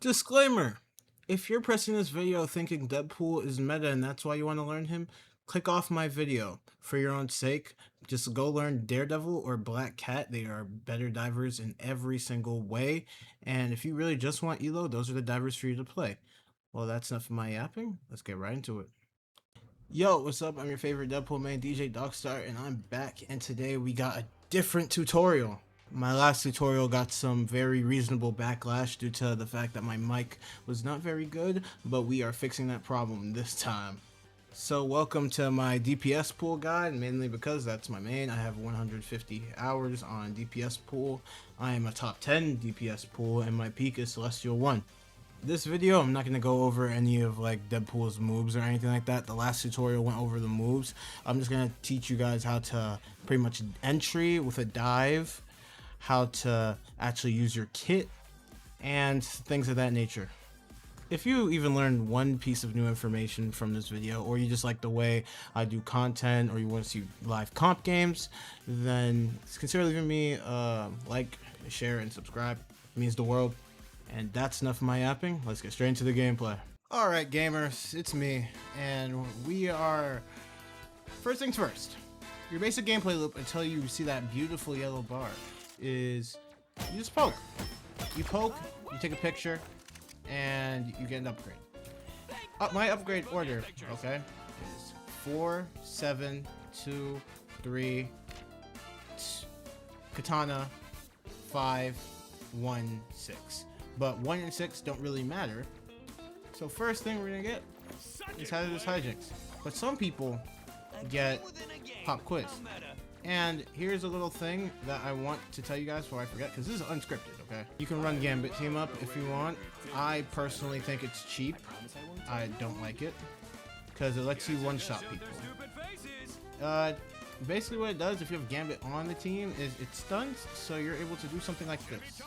Disclaimer: if you're pressing this video thinking Deadpool is meta and that's why you want to learn him, click off my video. For your own sake, just go learn Daredevil or Black Cat. They are better divers in every single way. And if you really just want Elo, those are the divers for you to play. Well, that's enough of my yapping. Let's get right into it. Yo, what's up? I'm your favorite Deadpool man, DJ Dogstar, and I'm back. And today we got a different tutorial. My last tutorial got some very reasonable backlash due to the fact that my mic was not very good, but we are fixing that problem this time. So welcome to my DPS pool guide, mainly because that's my main. I have 150 hours on DPS pool. I am a top 10 DPS pool, and my peak is Celestial 1. This video, I'm not going to go over any of like Deadpool's moves or anything like that. The last tutorial went over the moves. I'm just going to teach you guys how to pretty much entry with a dive, how to actually use your kit, and things of that nature. If you even learned one piece of new information from this video, or you just like the way I do content, or you want to see live comp games, then consider leaving me a like, share, and subscribe. It means the world. And that's enough of my yapping. Let's get straight into the gameplay. Alright gamers, it's me, and we are... First things first, your basic gameplay loop until you see that beautiful yellow bar is you just poke. You poke, you take a picture, and you get an upgrade. My upgrade order, okay, is 4, 7, 2, 3, katana, 5, 1, 6. But 1 and 6 don't really matter. So first thing we're gonna get is hazardous hijinks. But some people get pop quiz. And here's a little thing that I want to tell you guys before I forget, because this is unscripted, okay? You can run Gambit Team Up if you want. I personally think it's cheap. I don't like it, because it lets you one-shot people. Basically what it does, if you have Gambit on the team, is it stuns, so you're able to do something like this.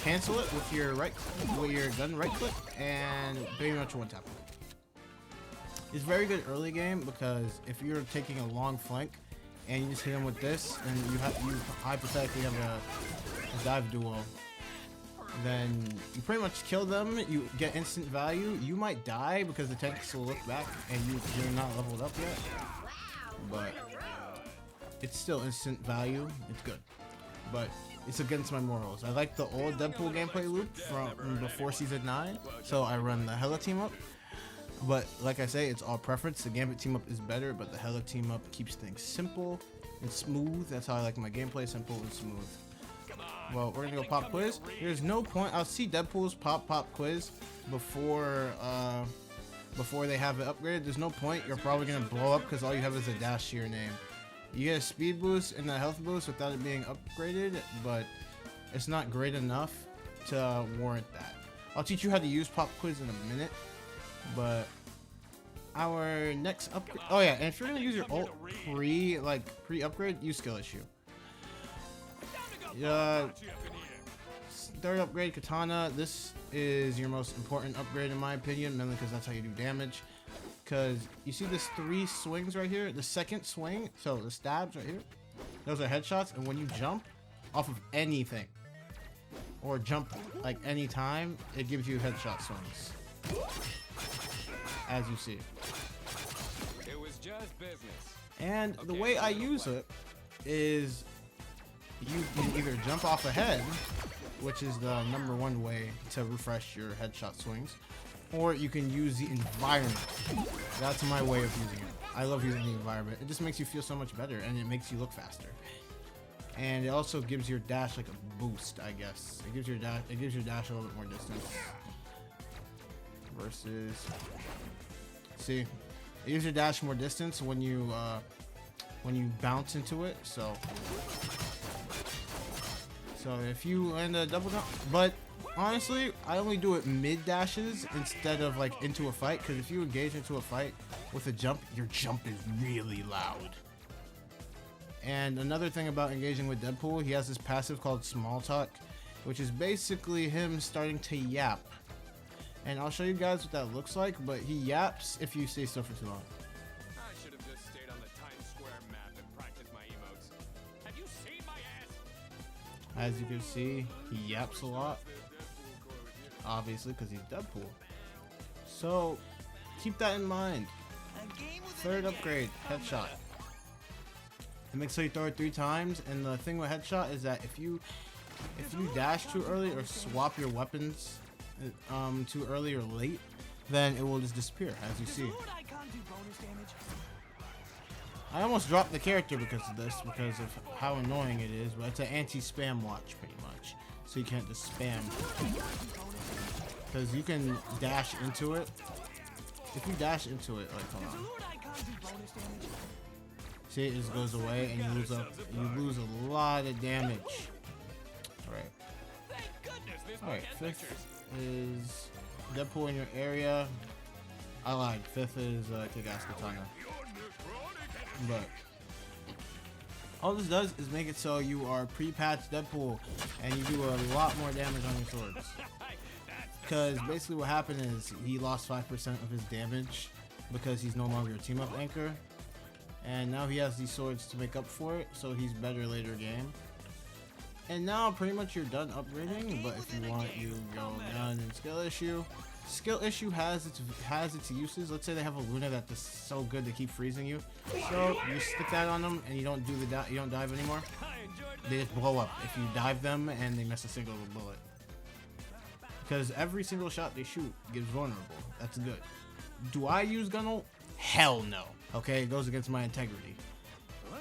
Cancel it with your gun right click, and pretty much one tap. It's very good early game, because if you're taking a long flank and you just hit him with this, and you hypothetically have a dive duo, then you pretty much kill them. You get instant value. You might die because the tanks will look back and you're not leveled up yet, but it's still instant value. It's good, but it's against my morals. I like the old Deadpool gameplay loop from before season 9, so I run the Hella team up. But like I say, it's all preference. The Gambit team up is better, but the Hella team up keeps things simple and smooth. That's how I like my gameplay, simple and smooth. Well, we're gonna go pop quiz. There's no point. I'll see Deadpool's pop quiz before they have it upgraded. There's no point. You're probably gonna blow up because all you have is a dash to your name. You get a speed boost and a health boost without it being upgraded, but it's not great enough to warrant that. I'll teach you how to use pop quiz in a minute, but our next upgrade... Oh yeah, and if you're gonna use your ult pre-upgrade, use skill issue. Third upgrade, katana. This is your most important upgrade in my opinion, mainly because that's how you do damage. Because you see this 3 swings right here, the second swing, so the stabs right here, those are headshots, and when you jump off of anything or jump like any time, it gives you headshot swings, as you see. It was just business. And the way I use it is you can either jump off a head, which is the #1 way to refresh your headshot swings, or you can use the environment. That's my way of using it. I love using the environment. It just makes you feel so much better, and it makes you look faster. And it also gives your dash like a boost, I guess. It gives your dash a little bit more distance. Versus, see, it gives your dash more distance when you bounce into it. So if you land a double jump, but honestly, I only do it mid dashes instead of like into a fight, because if you engage into a fight with a jump, your jump is really loud. And another thing about engaging with Deadpool, he has this passive called Small Talk, which is basically him starting to yap. And I'll show you guys what that looks like, but he yaps if you stay still for too long. I should have just stayed on the Times Square map and practiced my emotes. Have you seen my ass? As you can see, he yaps a lot. obviously, because he's Deadpool. So keep that in mind. Third upgrade, headshot. It makes so you throw it 3 times, and the thing with headshot is that if you dash too early or swap your weapons too early or late, then it will just disappear, as you see. I almost dropped the character because of this, because of how annoying it is, but it's an anti-spam watch pretty much, so you can't just spam. Because you can dash into it. If you dash into it, like, hold on. See, it just goes away and you lose a lot of damage. Alright, 5th is Deadpool in your area. I lied, 5th is Kick-Ass Katana. But all this does is make it so you are pre-patched Deadpool and you do a lot more damage on your swords. Because basically what happened is he lost 5% of his damage because he's no longer a team-up anchor. And now he has these swords to make up for it, so he's better later game. And now pretty much you're done upgrading, but if you want, you go down in skill issue. Skill issue has its uses. Let's say they have a Luna that's just so good to keep freezing you. So you stick that on them and you don't do you don't dive anymore. They just blow up if you dive them and they miss a single bullet. Because every single shot they shoot gives vulnerable. That's good. Do I use gun ult? Hell no. Okay, it goes against my integrity.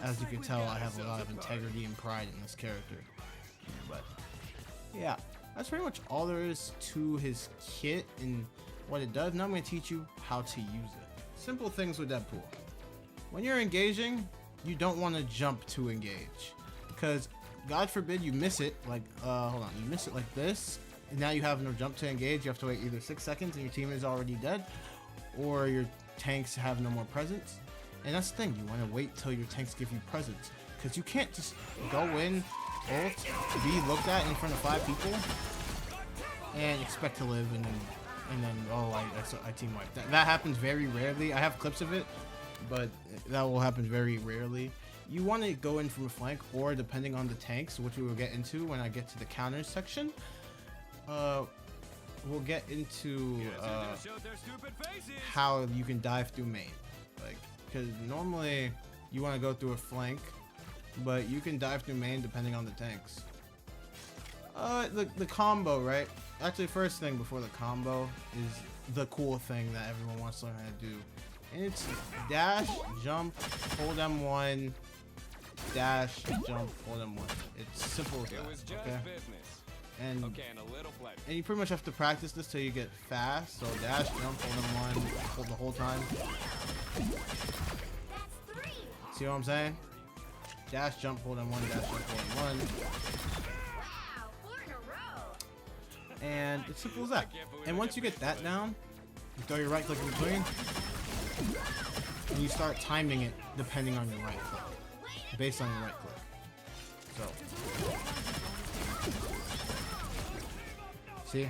As you can tell, I have a lot of integrity and pride in this character. But yeah, that's pretty much all there is to his kit and what it does. Now I'm going to teach you how to use it. Simple things with Deadpool. When you're engaging, you don't want to jump to engage. Because God forbid you miss it, like, hold on, you miss it like this, and now you have no jump to engage. You have to wait either 6 seconds and your team is already dead, or your tanks have no more presence. And that's the thing, you want to wait till your tanks give you presence, because you can't just go in, ult, be looked at in front of 5 people, and expect to live, and then oh, I team wipe. That happens very rarely. I have clips of it, but that will happen very rarely. You want to go in from a flank, or depending on the tanks, which we will get into when I get to the counters section, we'll get into how you can dive through main. Like, because normally you want to go through a flank, but you can dive through main depending on the tanks. The combo, right? Actually, first thing before the combo is the cool thing that everyone wants to learn how to do. And it's dash, jump, hold M1, dash, jump, hold M1. It's simple as that, okay? And you pretty much have to practice this till you get fast. So dash, jump, hold M1, hold the whole time. See what I'm saying? Dash, jump, hold M1, dash, jump, hold M1. And it's simple as that. And once you get that down, you throw your right click in between, and you start timing it depending on your right click, based on your right click. So, see?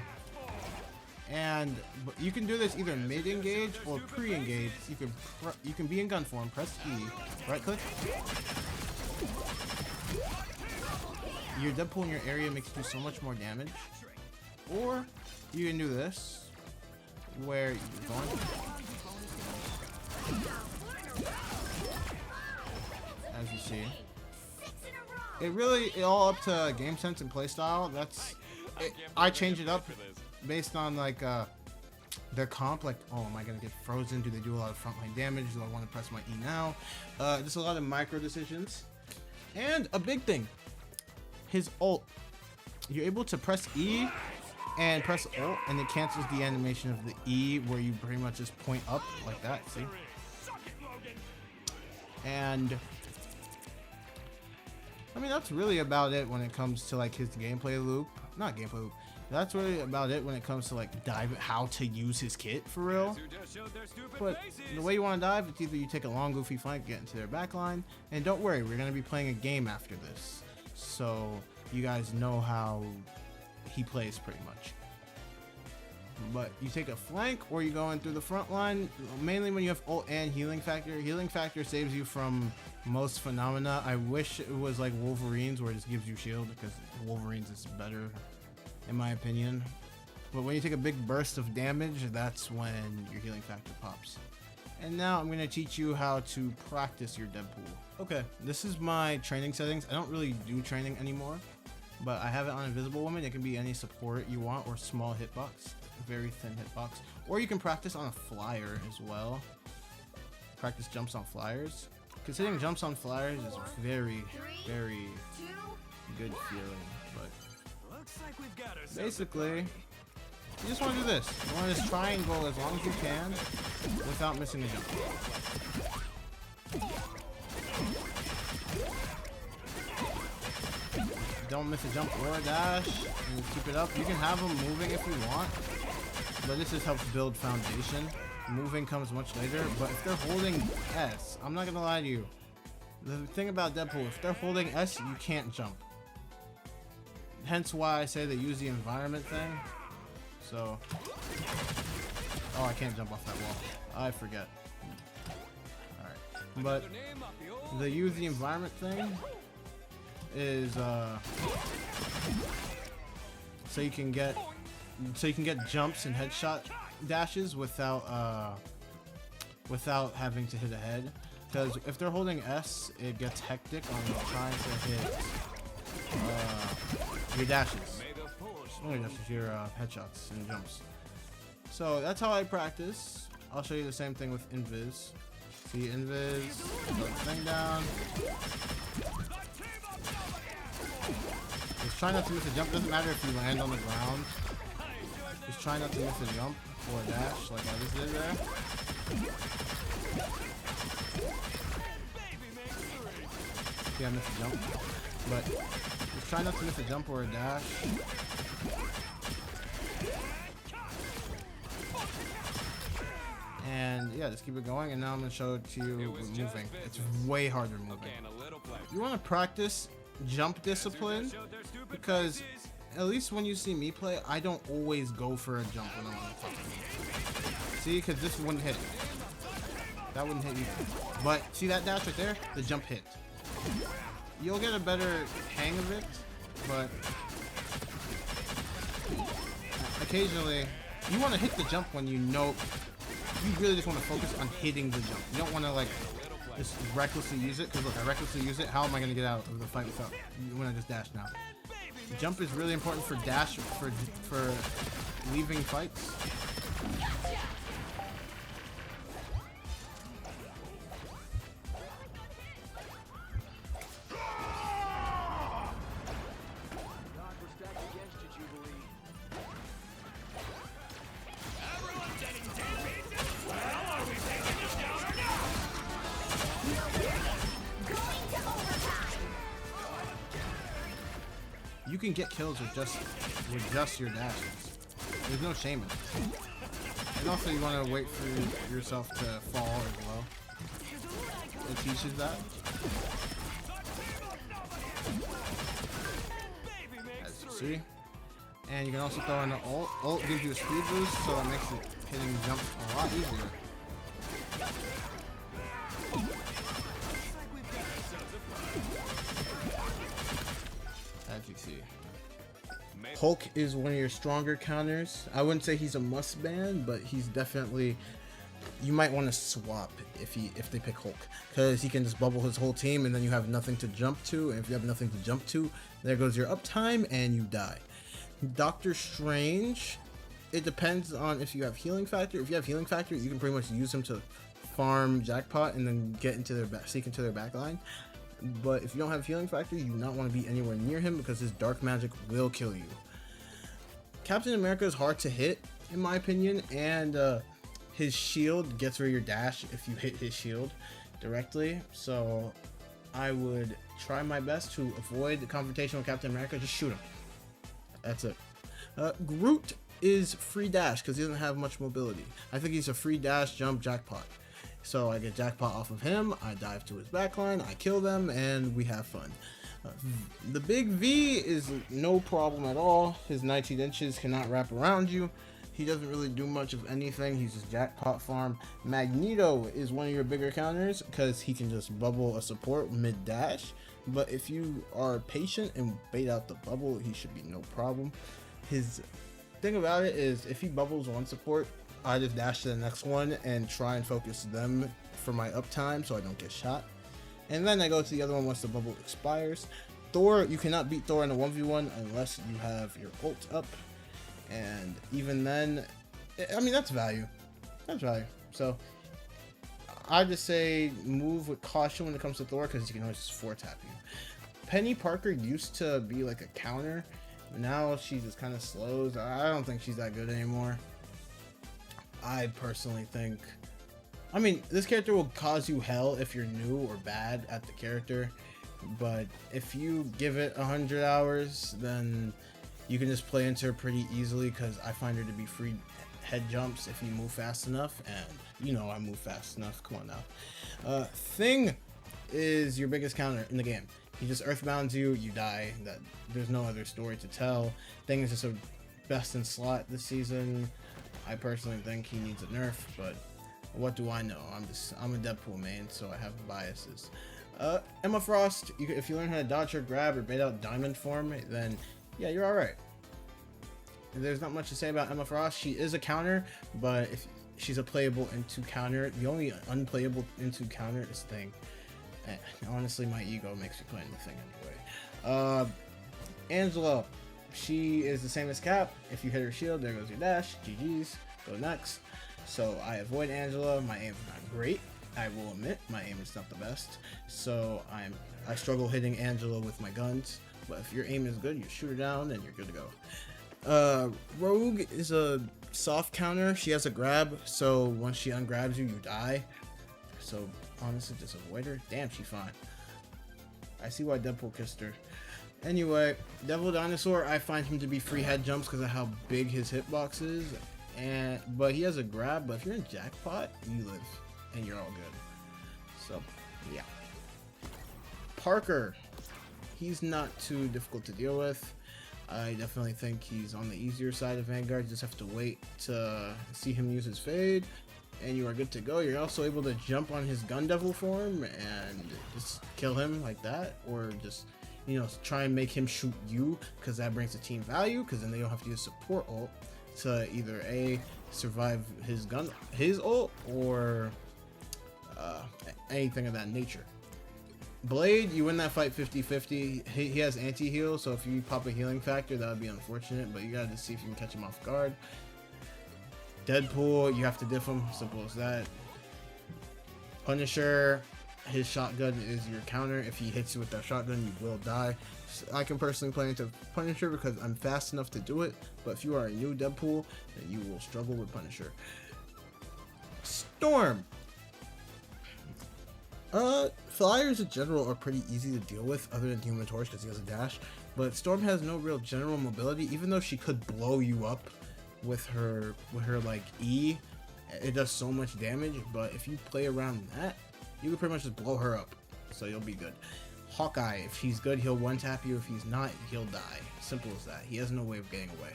And you can do this either mid-engage or pre-engage. You can be in gun form, press E, right click. Your Deadpool in your area makes you do so much more damage. Or you can do this, where you go on, as you see. It all up to game sense and playstyle. I change it up based on like their comp. Like, oh, am I gonna get frozen? Do they do a lot of frontline damage? Do I want to press my E now? Just a lot of micro decisions. And a big thing, his ult. You're able to press E and press ult, and it cancels the animation of the E, where you pretty much just point up like that. See? And I mean, that's really about it when it comes to like his gameplay loop. Not gameplay loop. That's really about it when it comes to like how to use his kit for real. But the way you want to dive, it's either you take a long goofy flank, get into their backline, and don't worry, we're gonna be playing a game after this, so you guys know how he plays pretty much. But you take a flank or you go in through the front line, mainly when you have ult and healing factor. Healing factor saves you from most phenomena. I wish it was like Wolverine's, where it just gives you shield, because Wolverine's is better in my opinion. But when you take a big burst of damage, that's when your healing factor pops. And now I'm going to teach you how to practice your Deadpool. Okay, this is my training settings. I don't really do training anymore, but I have it on Invisible Woman. It can be any support you want or small hitbox, very thin hitbox. Or you can practice on a flyer as well. Practice jumps on flyers. Considering jumps on flyers is very, very good feeling. But Looks like we've got ourselves basically, you just want to do this. You want to just try and go as long as you can without missing a jump. Don't miss a jump or a dash, and you keep it up. You can have them moving if you want, but this just helps build foundation. Moving comes much later, but if they're holding S, I'm not gonna lie to you. The thing about Deadpool, if they're holding S, you can't jump. Hence why I say they use the environment thing. So, oh, I can't jump off that wall. I forget. Alright, but they use the environment thing is so you can get jumps and headshot dashes without having to hit a head. Because if they're holding S, it gets hectic on trying to hit your dashes. Your headshots and jumps. So that's how I practice. I'll show you the same thing with Invis. See Invis, put the thing down. Just try not to miss a jump. Doesn't matter if you land on the ground. Just try not to miss a jump or a dash like I just did there. See, I missed a jump. But just try not to miss a jump or a dash. And yeah, just keep it going. And now I'm gonna show it to you with moving. It's way harder moving. You want to practice jump discipline, because at least when you see me play, I don't always go for a jump when I'm on the top. See, because this wouldn't hit. That wouldn't hit either. But see that dash right there? The jump hit. You'll get a better hang of it, but occasionally you want to hit the jump when you know you really just want to focus on hitting the jump. You don't want to like just recklessly use it, because look, I recklessly use it. How am I going to get out of the fight without when I just dash now? Jump is really important for dash for leaving fights. You can get kills with just your dashes. There's no shame in it. And also you want to wait for yourself to fall as well. It teaches that. As you see. And you can also throw in the ult. Ult gives you a speed boost, so it makes it hitting jumps a lot easier. As you see. Hulk is one of your stronger counters. I wouldn't say he's a must ban, but he's definitely, you might want to swap if they pick Hulk, because he can just bubble his whole team and then you have nothing to jump to, and if you have nothing to jump to, there goes your uptime and you die. Doctor Strange, it depends on if you have healing factor. If you have healing factor, you can pretty much use him to farm jackpot and then get into their seek into their backline. But if you don't have healing factor, you do not want to be anywhere near him, because his dark magic will kill you. Captain America is hard to hit, in my opinion, and his shield gets rid of your dash if you hit his shield directly. So I would try my best to avoid the confrontation with Captain America. Just shoot him. That's it. Groot is free dash because he doesn't have much mobility. I think he's a free dash jump jackpot. So I get jackpot off of him, I dive to his backline, I kill them, and we have fun. The big V is no problem at all. His 19 inches cannot wrap around you. He doesn't really do much of anything. He's just jackpot farm. Magneto is one of your bigger counters because he can just bubble a support mid-dash. But if you are patient and bait out the bubble, he should be no problem. His thing about it is, if he bubbles one support, I just dash to the next one and try and focus them for my uptime so I don't get shot. And then I go to the other one once the bubble expires. Thor, you cannot beat Thor in a 1v1 unless you have your ult up. And even then, I mean, that's value. That's value. So I just say move with caution when it comes to Thor, because you can always just 4-tap you. Penny Parker used to be like a counter. Now she just kind of slows. I don't think she's that good anymore. I personally think, I mean, this character will cause you hell if you're new or bad at the character, but if you give it 100 hours, then you can just play into her pretty easily, because I find her to be free head jumps if you move fast enough, and you know I move fast enough. Come on now. Thing is your biggest counter in the game. He just earthbounds you, you die. That there's no other story to tell. Thing is just a best in slot this season. I personally think he needs a nerf, but what do I know? I'm a Deadpool main, so I have biases. Emma Frost, if you learn how to dodge or grab or bait out diamond form, then yeah, you're alright. There's not much to say about Emma Frost. She is a counter, but if she's a playable into counter, the only unplayable into counter is Thing. And honestly, my ego makes me playing the Thing anyway. Angela, she is the same as Cap. If you hit her shield, there goes your dash. GG's. Go next. So I avoid Angela. My aim is not great. I will admit my aim is not the best. So I struggle hitting Angela with my guns. But if your aim is good, you shoot her down and you're good to go. Rogue is a soft counter. She has a grab, so once she ungrabs you, you die. So honestly, just avoid her. Damn, she fine. I see why Deadpool kissed her. Anyway, Devil Dinosaur, I find him to be free head jumps because of how big his hitbox is. But he has a grab, but if you're in Jackpot, you live and you're all good. So yeah. Parker, he's not too difficult to deal with. I definitely think he's on the easier side of Vanguard. You just have to wait to see him use his fade, and you are good to go. You're also able to jump on his Gun Devil form and just kill him like that, or just, you know, try and make him shoot you, because that brings the team value, because then they don't have to use support ult to either A, survive his ult, or anything of that nature. Blade, you win that fight 50-50. He has anti-heal, so if you pop a healing factor, that would be unfortunate, but you gotta just see if you can catch him off guard. Deadpool, you have to diff him, simple as that. Punisher, his shotgun is your counter. If he hits you with that shotgun, you will die. I can personally play into Punisher because I'm fast enough to do it, but if you are a new Deadpool, then you will struggle with Punisher. Storm, flyers in general are pretty easy to deal with, other than Human Torch because he has a dash. But Storm has no real general mobility, even though she could blow you up with her like E. It does so much damage, but if you play around that, you can pretty much just blow her up, so you'll be good. Hawkeye, if he's good, he'll one tap you. If he's not, he'll die. Simple as that. He has no way of getting away.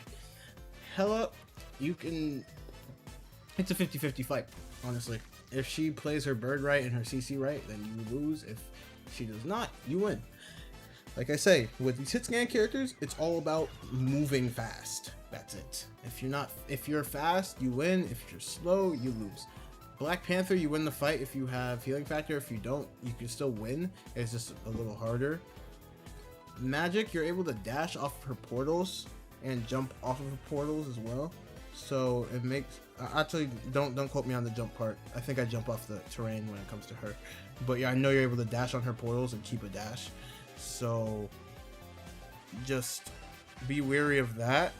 Hela, you can. It's a 50-50 fight, honestly. If she plays her bird right and her CC right, then you lose. If she does not, you win. Like I say, with these hit scan characters, it's all about moving fast. That's it. If you're fast, you win. If you're slow, you lose. Black Panther, you win the fight if you have healing factor. If you don't, you can still win. It's just a little harder. Magic, you're able to dash off of her portals and jump off of her portals as well. So it makes, actually, don't quote me on the jump part. I think I jump off the terrain when it comes to her. But yeah, I know you're able to dash on her portals and keep a dash. So just be wary of that.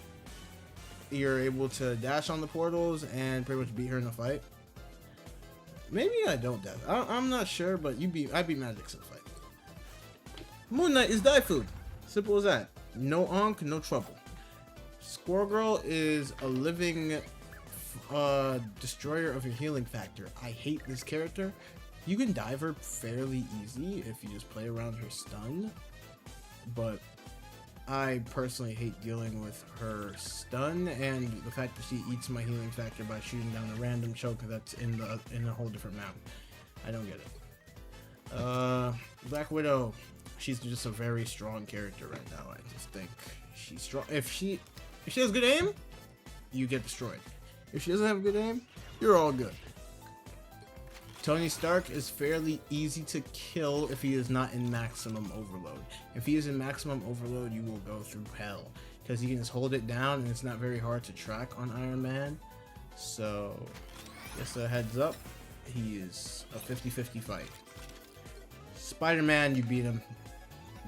You're able to dash on the portals and pretty much beat her in the fight. Maybe I don't dash. I'm not sure, but I beat Magic's in the fight. Moon Knight is die food. Simple as that. No onk, no trouble. Squirrel Girl is a living destroyer of your healing factor. I hate this character. You can dive her fairly easy if you just play around her stun, but I personally hate dealing with her stun and the fact that she eats my healing factor by shooting down a random choke that's in a whole different map. I don't get it. Black Widow, she's just a very strong character right now. I just think she's strong. If she has good aim, you get destroyed. If she doesn't have good aim, you're all good. Tony Stark is fairly easy to kill if he is not in maximum overload. If he is in maximum overload, you will go through hell, because you can just hold it down and it's not very hard to track on Iron Man. So just a heads up, he is a 50-50 fight. Spider-Man, you beat him.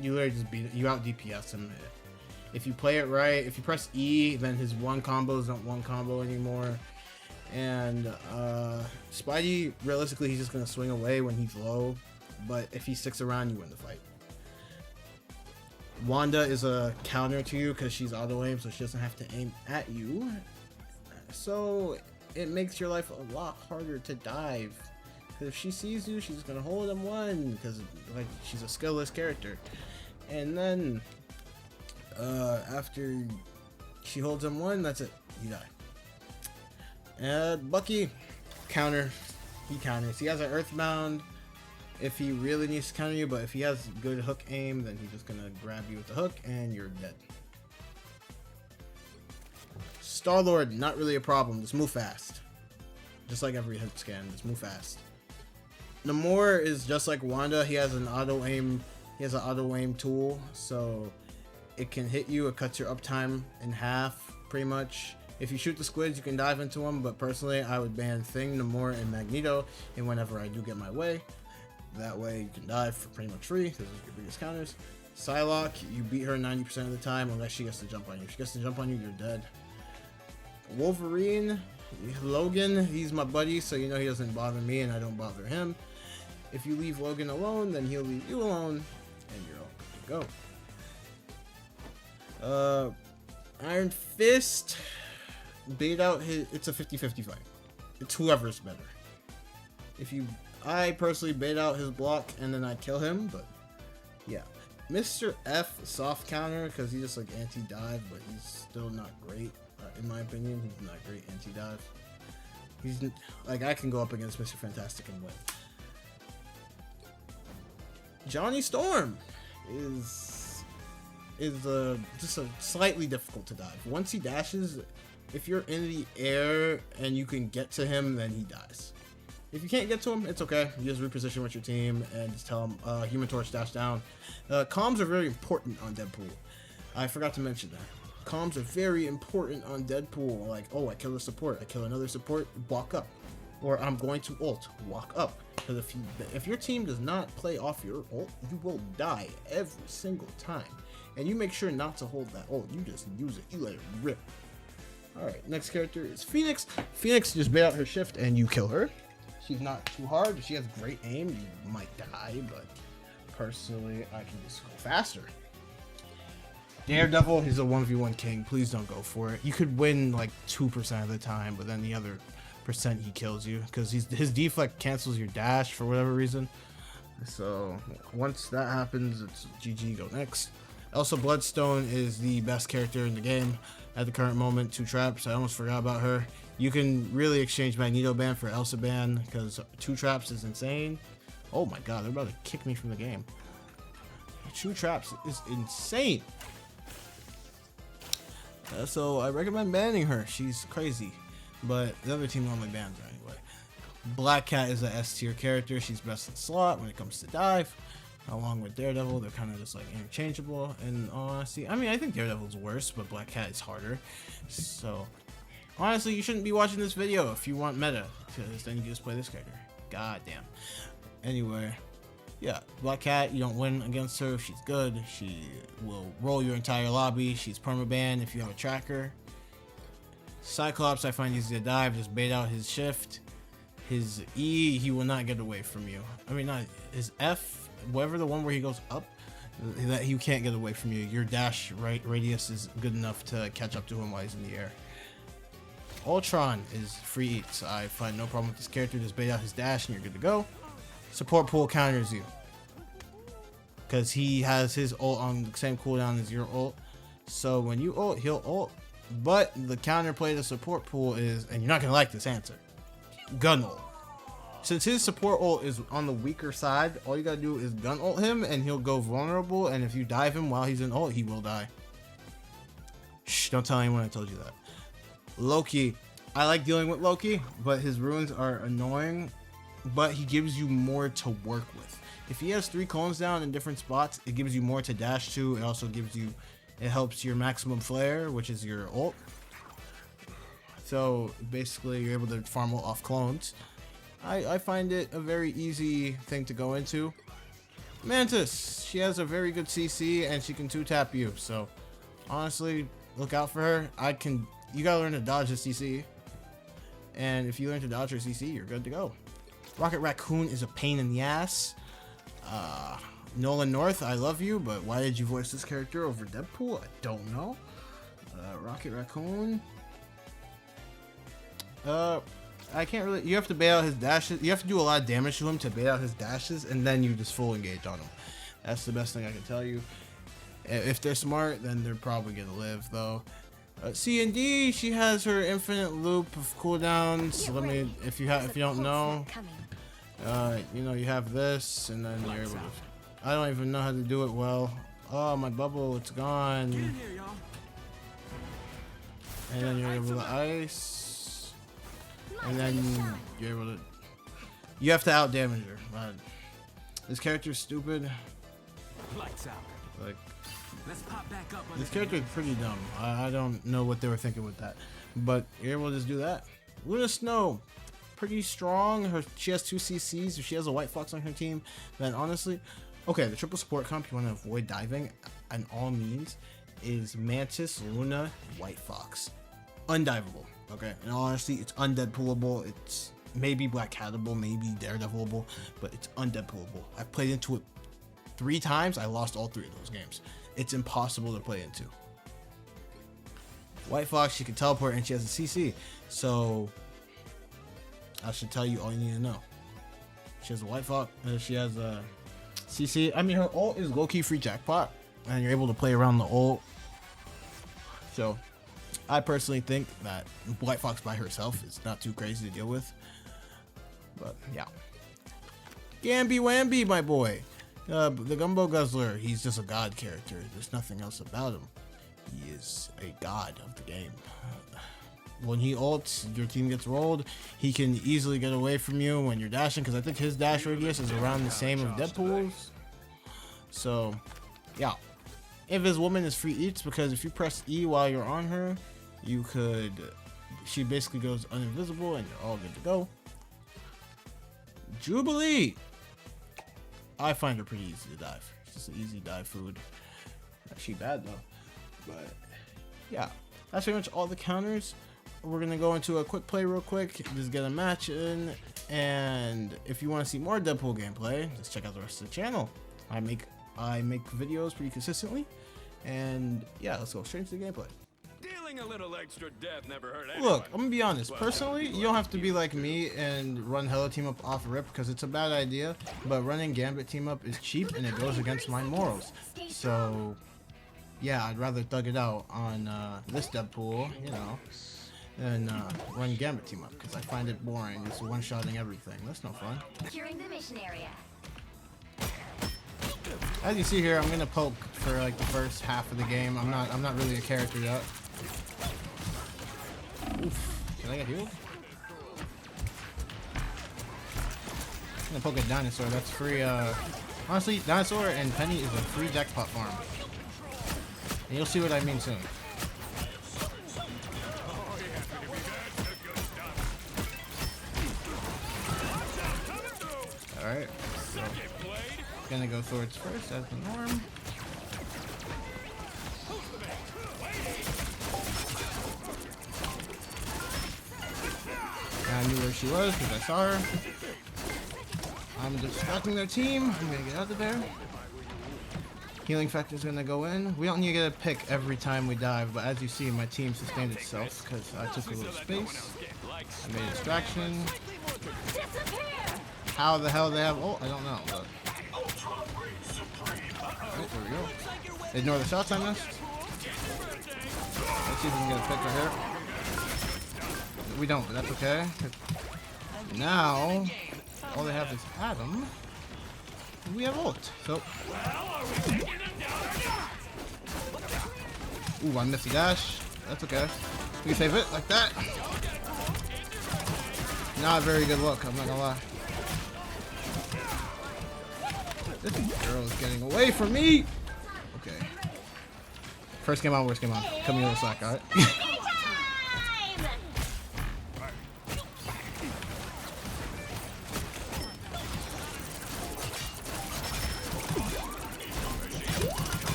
You literally just beat him. You out DPS him. If you play it right, if you press E, then his one combo is not one combo anymore. And Spidey, realistically, he's just gonna swing away when he's low, but if he sticks around, you win the fight. Wanda is a counter to you because she's auto aim, so she doesn't have to aim at you. So it makes your life a lot harder to dive. Because if she sees you, she's gonna hold M1 because like she's a skillless character. And then after she holds M1, that's it. You die. Bucky, counter. He counters. He has an Earthbound if he really needs to counter you, but if he has good hook aim, then he's just gonna grab you with the hook and you're dead. Star-Lord, not really a problem. Just move fast. Just like every hit scan, just move fast. Namor is just like Wanda. He has an auto aim. He has an auto aim tool, so it can hit you. It cuts your uptime in half, pretty much. If you shoot the squids, you can dive into them, but personally, I would ban Thing, Namor, and Magneto, and whenever I do get my way, that way you can dive for pretty much free, because those are your biggest counters. Psylocke, you beat her 90% of the time, unless she gets to jump on you. If she gets to jump on you, you're dead. Wolverine, Logan, he's my buddy, so you know he doesn't bother me, and I don't bother him. If you leave Logan alone, then he'll leave you alone, and you're all good to go. Iron Fist, bait out his, it's a 50-50 fight. It's whoever's better. I personally bait out his block and then I kill him, but yeah. Mr. F, soft counter, because he's just like anti-dive, but he's still not great, in my opinion. He's not great anti-dive. He's like, I can go up against Mr. Fantastic and win. Johnny Storm is just a slightly difficult to dive. Once he dashes, if you're in the air and you can get to him, then he dies. If you can't get to him, it's okay. You just reposition with your team and just tell him, Human Torch dash down. Comms are very important on Deadpool. I forgot to mention that. Comms are very important on Deadpool. Like, oh, I kill a support, I kill another support, walk up. Or I'm going to ult, walk up. Because if your team does not play off your ult, you will die every single time. And you make sure not to hold that ult. You just use it. You let it rip. Alright, next character is Phoenix. Phoenix, just bait out her shift and you kill her. She's not too hard. She has great aim. You might die, but personally, I can just go faster. Daredevil, he's a 1v1 king. Please don't go for it. You could win like 2% of the time, but then the other percent he kills you because his deflect cancels your dash for whatever reason. So once that happens, it's GG, go next. Elsa Bloodstone is the best character in the game at the current moment. 2 traps, I almost forgot about her. You can really exchange Magneto ban for Elsa ban because 2 traps is insane. Oh my god, they're about to kick me from the game. 2 traps is insane. So I recommend banning her. She's crazy, but the other team normally bans her anyway. Black Cat is a S tier character. She's best in slot when it comes to dive. Along with Daredevil, they're kind of just like interchangeable. And honestly, I mean, I think Daredevil's worse, but Black Cat is harder. So honestly, you shouldn't be watching this video if you want meta, because then you just play this character. God damn. Anyway, yeah, Black Cat, you don't win against her. She's good. She will roll your entire lobby. She's permaban if you have a tracker. Cyclops, I find easy to dive. Just bait out his shift. His E, he will not get away from you. I mean, not his F. Whatever the one where he goes up, that you can't get away from you. Your dash radius is good enough to catch up to him while he's in the air. Ultron is free eats. I find no problem with this character. Just bait out his dash and you're good to go. Support pool counters you because he has his ult on the same cooldown as your ult. So when you ult, he'll ult. But the counterplay to support pool is, and you're not gonna like this answer, gun ult. Since his support ult is on the weaker side, all you gotta do is gun ult him and he'll go vulnerable, and if you dive him while he's in ult, he will die. Shh, don't tell anyone I told you that. Loki. I like dealing with Loki, but his runes are annoying, but he gives you more to work with. If he has 3 cones down in different spots, it gives you more to dash to. It also gives you, it helps your maximum flare, which is your ult. So basically you're able to farm ult off clones. I find it a very easy thing to go into. Mantis, she has a very good CC and she can 2-tap you. So honestly, look out for her. You gotta learn to dodge the CC. And if you learn to dodge her CC, you're good to go. Rocket Raccoon is a pain in the ass. Nolan North, I love you, but why did you voice this character over Deadpool? I don't know. Rocket Raccoon. I can't really. You have to bait out his dashes. You have to do a lot of damage to him to bait out his dashes, and then you just full engage on him. That's the best thing I can tell you. If they're smart, then they're probably gonna live, though. C and D, she has her infinite loop of cooldowns. Let me, if you don't know, you know, you have this, and then you're able to. I don't even know how to do it well. Oh, my bubble, it's gone. And then you're able to ice. And then you're able to. You have to out damage her. But this character's stupid. Like, this character is pretty dumb. I don't know what they were thinking with that. But you're able to just do that. Luna Snow, pretty strong. She has 2 CCs. If she has a White Fox on her team, then honestly, okay, the triple support comp you want to avoid diving, and all means, is Mantis, Luna, White Fox. Undivable. Okay, in all honesty, it's undeadpoolable. It's maybe Black Catable, maybe Daredevilable, but it's undeadpoolable. I played into it 3 times. I lost all 3 of those games. It's impossible to play into. White Fox, she can teleport and she has a CC. So I should tell you all you need to know. She has a White Fox. She has a CC. I mean, her ult is low-key free jackpot, and you're able to play around the ult. So I personally think that White Fox by herself is not too crazy to deal with. But yeah. Gamby Wamby, my boy. The Gumbo Guzzler, he's just a god character. There's nothing else about him. He is a god of the game. When he ults, your team gets rolled. He can easily get away from you when you're dashing, because I think his dash radius is around the same as Deadpool's. So, yeah. If his woman is free eats, because if you press E while you're on her, you could. She basically goes uninvisible, and you're all good to go. Jubilee. I find her pretty easy to dive. It's just an easy dive food. Not she bad though. But yeah, that's pretty much all the counters. We're gonna go into a quick play real quick, just get a match in, and if you want to see more Deadpool gameplay, just check out the rest of the channel. I make videos pretty consistently, and yeah, let's go straight into the gameplay. Dealing a little extra death never hurt anyone. Look, I'm gonna be honest. Personally, you don't have to be like me and run Hella Team Up off rip, because it's a bad idea. But running Gambit Team Up is cheap and it goes against my morals. So yeah, I'd rather thug it out on this Deadpool, you know, than run Gambit Team Up, because I find it boring. It's one-shotting everything. That's no fun. Securing the mission area. As you see here, I'm gonna poke for like the first half of the game. I'm not really a character yet. Oof. Can I get healed? I'm gonna poke a dinosaur. That's free. Honestly, dinosaur and penny is a free jackpot farm. And you'll see what I mean soon. Alright. So, gonna go swords first as the norm. I knew where she was because I saw her. I'm distracting their team. I'm gonna get out of there. Healing factor is gonna go in. We don't need to get a pick every time we dive, but as you see, my team sustained itself because I took a little space. I made a distraction. How the hell they have ult? I don't know, but. Alright, there we go. Ignore the shots I missed. Let's see if we can get a pick right here. We don't, but that's okay. Now, all they have is Adam. And we have ult. So. Ooh, I missed the dash. That's okay. We save it like that. Not a very good look, I'm not gonna lie. This girl is getting away from me. Okay. First game on, worst game on. Cut me a little slack, alright?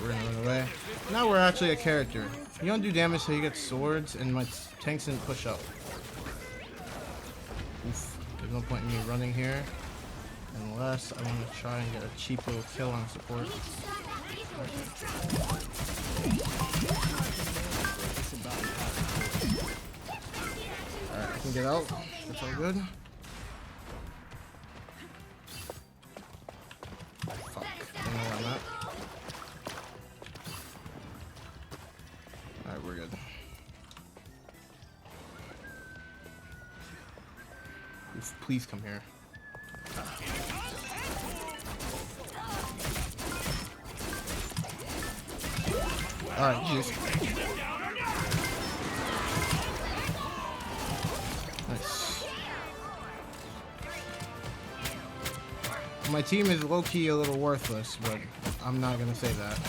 We're gonna run away. Now we're actually a character. You don't do damage so you get swords, and my tanks didn't push up. Oof. There's no point in me running here. Unless I want to try and get a cheap little kill on support. Alright, I can get out. That's all good. Fuck. I don't know where I'm at. Alright, we're good. Oof, please come here. Alright, jeez. Nice. My team is low-key a little worthless, but I'm not gonna say that.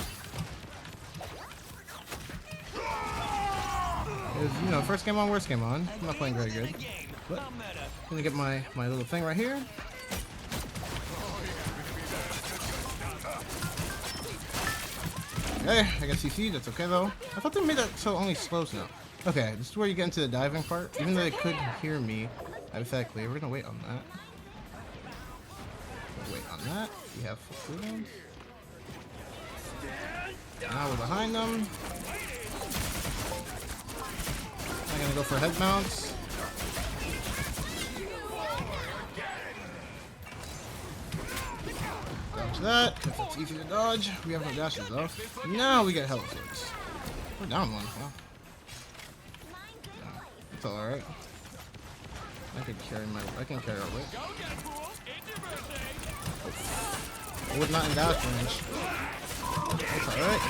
It's, you know, first game on, worst game on. I'm not playing very good. But I'm gonna get my little thing right here. Okay, I got CC, that's okay though. I thought they made that so only slows now. Okay, this is where you get into the diving part. Even though they could hear me, hypothetically, we're gonna wait on that. Wait on that. We have full cooldowns. Now we're behind them. I'm gonna go for head mounts. Dodge that, because it's easy to dodge. We have no dashes though. Now we get hella swords. We're down one. Wow. Yeah, it's alright. I can carry our weight. I was not in dash range. That's alright.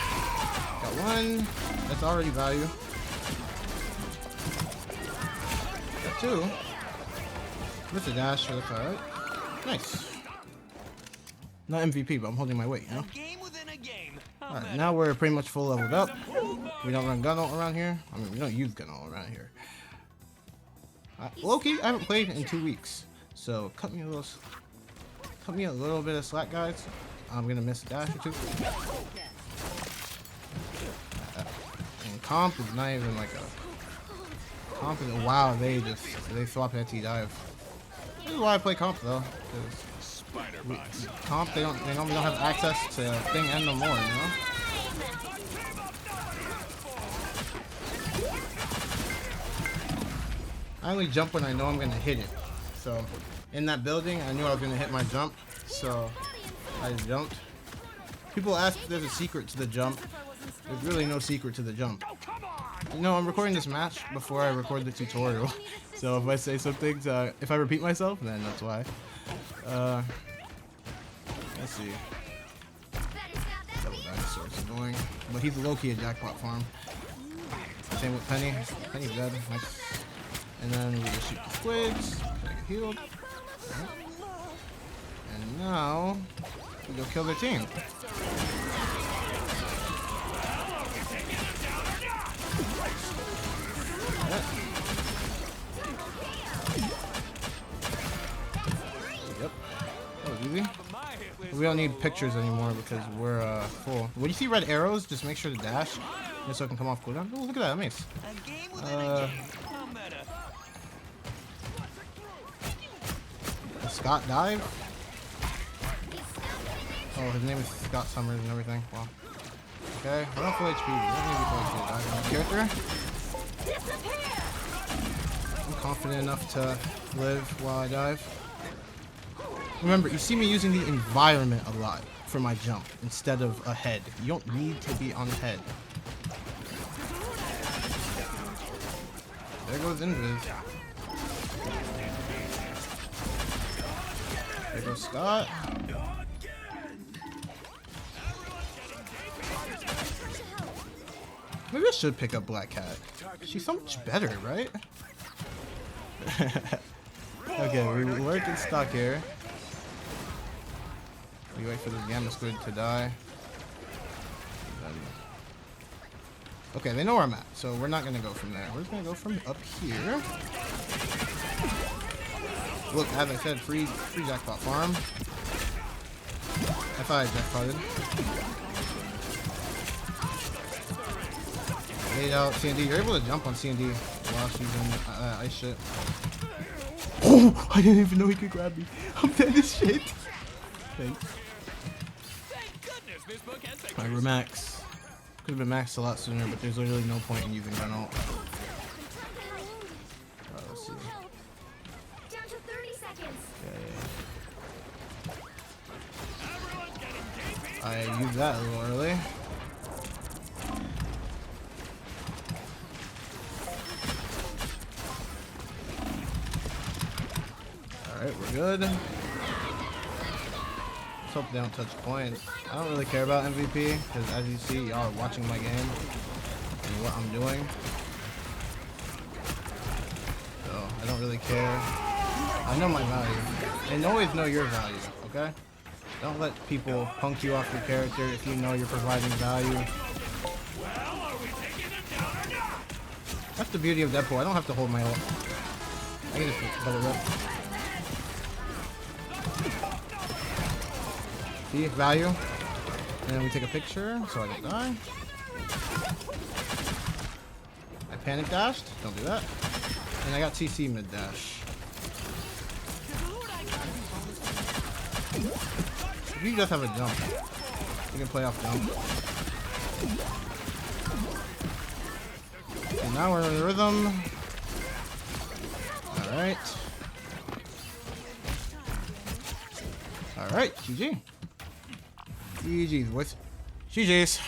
Got one. That's already value. Got two. With the dash, so that's alright. Nice. Not MVP, but I'm holding my weight, you know? Alright, now we're pretty much full leveled up. We don't run gun ult around here. I mean, we don't use gun ult around here. Low-key, I haven't played in 2 weeks. So, cut me a little bit of slack, guys. I'm gonna miss a dash or two. And comp is not even like a... Comp is... Wow, they swap anti-dive. This is why I play comp, though. Comp, they don't have access to thing end no more, you know? I only jump when I know I'm gonna hit it. So in that building, I knew I was gonna hit my jump, so I jumped. People ask if there's a secret to the jump. There's really no secret to the jump. You know, I'm recording this match before I record the tutorial, so if I say some things, if I repeat myself, then that's why. Let's see. Double dinosaur is annoying, but he's low-key a jackpot farm. Same with Penny. Penny's dead. Nice. And then we just shoot the squids. Get healed. And now we go kill their team. Yep. That was easy. We don't need pictures anymore because we're full. When you see red arrows, just make sure to dash just so I can come off cooldown. Oh, look at that, nice. Scott dive? Oh, his name is Scott Summers and everything. Wow. Okay, we're not full HP. We don't need to be full HP to dive on the character. I'm confident enough to live while I dive. Remember, you see me using the environment a lot for my jump instead of a head. You don't need to be on the head. There goes Invis. There goes Scott. Maybe I should pick up Black Cat. She's so much better, right? Okay, we lurk in stock here. We wait for this Gamma Squid to die. Okay, they know where I'm at, so we're not gonna go from there. We're just gonna go from up here. Look, as I said, free jackpot farm. I thought I jackpotted. Laid out C&D. You're able to jump on C&D while she's in ice shit. Oh, I didn't even know he could grab me. I'm dead as shit. Thanks. Alright, we're max. Could have been maxed a lot sooner, but there's literally no point in using gun ult. Let's see. Down to 30 seconds. I used that a little early. Alright, we're good. Let's hope they don't touch point. I don't really care about MVP, because as you see, y'all are watching my game and what I'm doing. So, I don't really care. I know my value. And always know your value, okay? Don't let people punk you off your character if you know you're providing value. That's the beauty of Deadpool. I don't have to hold my ult. I can just let it rip. See, value. And then we take a picture so I don't die. I panic dashed. Don't do that. And I got TC mid dash. If you just have a jump, you can play off jump. And now we're in the rhythm. Alright. Alright, GG. GG's, boys. GG's.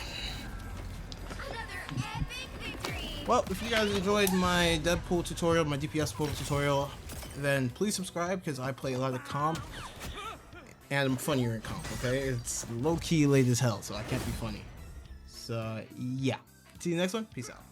Well, if you guys enjoyed my Deadpool tutorial, my DPS pool tutorial, then please subscribe because I play a lot of comp. And I'm funnier in comp, okay? It's low-key late as hell, so I can't be funny. So, yeah. See you next one. Peace out.